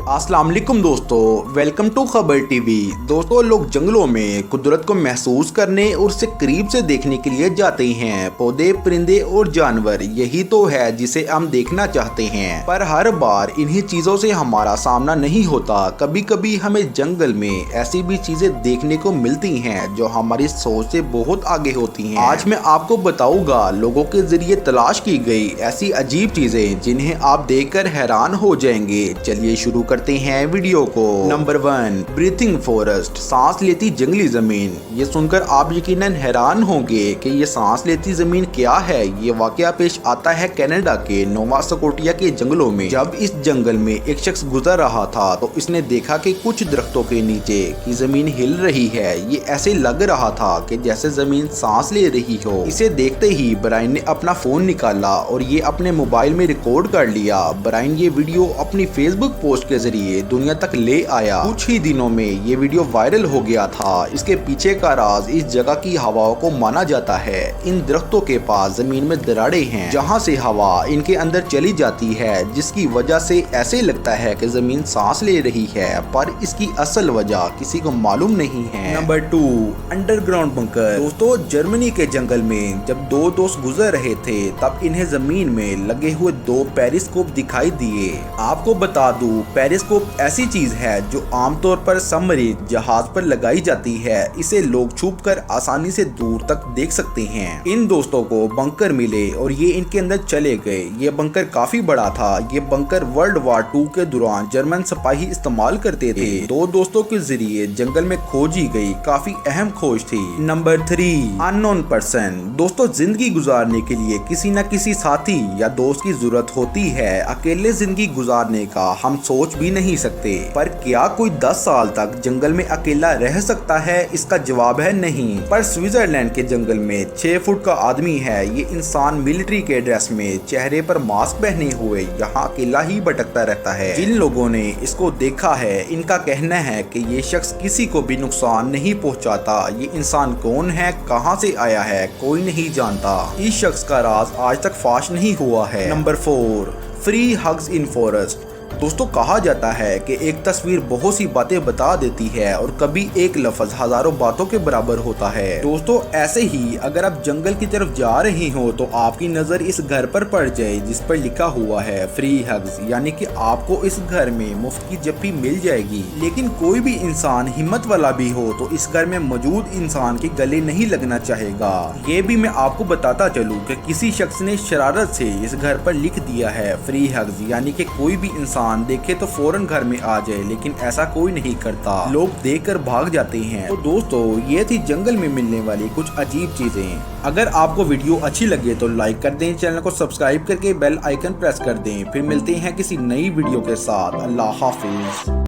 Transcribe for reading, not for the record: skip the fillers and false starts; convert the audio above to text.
अस्सलाम वालेकुम दोस्तों, वेलकम टू खबर टीवी। दोस्तों, लोग जंगलों में कुदरत को महसूस करने और उसे करीब से देखने के लिए जाते हैं। पौधे, परिंदे और जानवर, यही तो है जिसे हम देखना चाहते हैं, पर हर बार इन्हीं चीजों से हमारा सामना नहीं होता। कभी कभी हमें जंगल में ऐसी भी चीजें देखने को मिलती हैं जो हमारी सोच से बहुत आगे होती हैं। आज मैं आपको बताऊंगा लोगों के जरिए तलाश की गई ऐसी अजीब चीजें जिन्हें आप देखकर हैरान हो जाएंगे। चलिए शुरू करते हैं वीडियो को। नंबर 1, ब्रीथिंग फॉरेस्ट, सांस लेती जंगली जमीन। ये सुनकर आप यकीनन हैरान होंगे कि ये सांस लेती जमीन क्या है। ये वाकया पेश आता है कनाडा के नोवा स्कोटिया के जंगलों में। जब इस जंगल में एक शख्स गुजर रहा था तो इसने देखा कि कुछ दरख्तों के नीचे की जमीन हिल रही है। ये ऐसे लग रहा था कि जैसे जमीन सांस ले रही हो। इसे देखते ही ब्रायन ने अपना फोन निकाला और ये अपने मोबाइल में रिकॉर्ड कर लिया। ब्रायन ये वीडियो अपनी फेसबुक पोस्ट के जरिए दुनिया तक ले आया। कुछ ही दिनों में ये वीडियो वायरल हो गया था। इसके पीछे का राज इस जगह की हवाओं को माना जाता है। इन दरख्तों के पास जमीन में दरारें हैं जहां से हवा इनके अंदर चली जाती है, जिसकी वजह से ऐसे लगता है कि जमीन सांस ले रही है, पर इसकी असल वजह किसी को मालूम नहीं है। Number 2, underground bunker. दोस्तों, जर्मनी के जंगल में जब दो दोस्त गुजर रहे थे तब इन्हें जमीन में लगे हुए 2 पेरिस्कोप दिखाई दिए। आपको बता दूं, पेरिस्कोप ऐसी चीज है जो आमतौर पर सबमरीन जहाज पर लगाई जाती है। इसे लोग छुपकर आसानी से दूर तक देख सकते हैं। इन दोस्तों को बंकर मिले और ये इनके अंदर चले गए। ये बंकर काफी बड़ा था। ये बंकर वर्ल्ड वार 2 के दौरान जर्मन सिपाही इस्तेमाल करते थे। 2 दोस्तों के जरिए जंगल में खोजी गई काफी अहम खोज थी। Number 3, unknown person. दोस्तों, जिंदगी गुजारने के लिए किसी न किसी साथी या दोस्त की जरूरत होती है। अकेले जिंदगी गुजारने का हम सोच भी नहीं सकते, पर क्या कोई 10 साल तक जंगल में अकेला रह सकता है? इसका जवाब है नहीं। पर स्विट्जरलैंड के जंगल में 6 फुट का आदमी है। ये इंसान मिलिट्री के ड्रेस में, चेहरे पर मास्क पहने हुए यहाँ अकेला ही भटकता रहता है। जिन लोगों ने इसको देखा है, इनका कहना है कि ये शख्स किसी को भी नुकसान नहीं पहुँचाता। ये इंसान कौन है, कहाँ से आया है, कोई नहीं जानता। इस शख्स का राज आज तक फाश नहीं हुआ है। नंबर 4, फ्री हग्स इन फॉरेस्ट। दोस्तों, कहा जाता है कि एक तस्वीर बहुत सी बातें बता देती है और कभी एक लफ्ज हजारों बातों के बराबर होता है। दोस्तों, ऐसे ही अगर आप जंगल की तरफ जा रहे हो तो आपकी नजर इस घर पर पड़ जाए जिस पर लिखा हुआ है फ्री हग्स, यानी कि आपको इस घर में मुफ्त की जप्पी मिल जाएगी। लेकिन कोई भी इंसान हिम्मत वाला भी हो तो इस घर में मौजूद इंसान के गले नहीं लगना चाहेगा। ये भी मैं आपको बताता चलूं कि किसी शख्स ने शरारत से इस घर पर लिख दिया है फ्री हग्स, यानी कि कोई भी इंसान देखे तो फौरन घर में आ जाए, लेकिन ऐसा कोई नहीं करता। लोग देखकर भाग जाते हैं। तो दोस्तों, ये थी जंगल में मिलने वाली कुछ अजीब चीजें। अगर आपको वीडियो अच्छी लगे तो लाइक कर दें, चैनल को सब्सक्राइब करके बेल आइकन प्रेस कर दें। फिर मिलते हैं किसी नई वीडियो के साथ। अल्लाह हाफिज।